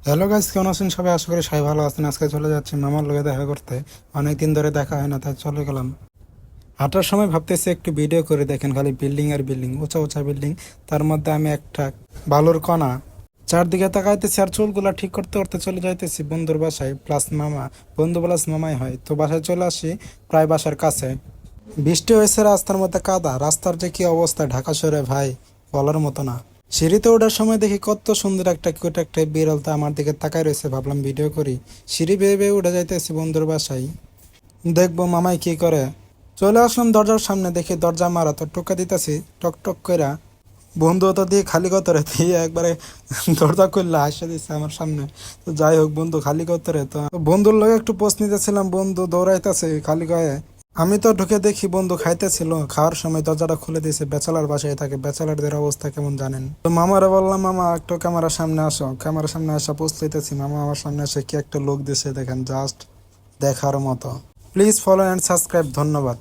Hello guys, কেমন আছেন সবাই? আশা করি সবাই ভালো আছেন। আজকে চলে যাচ্ছি মামার লগে দেখা করতে। অনেকদিন ধরে দেখা হয় না, তাই চলে গেলাম। হাঁটার সময় ভাবতেছি একটু ভিডিও করে দেখেন, খালি বিল্ডিং আর বিল্ডিং, উঁচা উঁচা বিল্ডিং। তার মধ্যে আমি একটা বালুর কণা। চারদিকে তাকাইতেছি আর চুলগুলা ঠিক করতে করতে চলে যাইতেছি বন্ধুর বাসায় প্লাস মামা। বন্ধু প্লাস মামাই হয়, তো বাসায় চলে আসি প্রায় বাসার কাছে। বৃষ্টি হয়েছে, রাস্তার মধ্যে কাদা। রাস্তার যে কি অবস্থা ঢাকা শহরে ভাই, বলার মতো না। সিঁড়িতে ওঠার সময় দেখি কত সুন্দর একটা কিউট একটা বিড়াল তা আমার দিকে তাকায় রয়েছে, ভাবলাম ভিডিও করি। সিঁড়ি বেয়ে বেয়ে উঠে যাইতেছি বন্ধুর বাসায়, দেখবো মামাই কি করে। চলে আসলাম দরজার সামনে, দেখি দরজা মারা, তো টোকা দিতেছি টক টক কইরা। বন্ধু তো দিয়ে খালি কতরে দিয়ে একবারে দরজা খুললে হাসে দিচ্ছে আমার সামনে। তো যাই হোক, বন্ধু খালি কতরে, তো বন্ধুর লগে একটু পোস্ট নিতেছিলাম, বন্ধু দৌড়াইতেছে খালি গায়ে। আমি তো ঢুকে দেখি বন্ধু খাইতেছিল, খাওয়ার সময় দরজাটা খুলে দিয়েছে। ব্যাচেলার বাসায় থাকে, ব্যাচেলারদের অবস্থা কেমন জানেন তো। মামারে বললাম, মামা একটু ক্যামেরার সামনে আসো। ক্যামেরার সামনে আসা পোস্ট লইতেছি, মামা আমার সামনে এসে কি একটা লোক দিছে দেখেন, জাস্ট দেখার মতো। প্লিজ ফলো অ্যান্ড সাবস্ক্রাইব, ধন্যবাদ।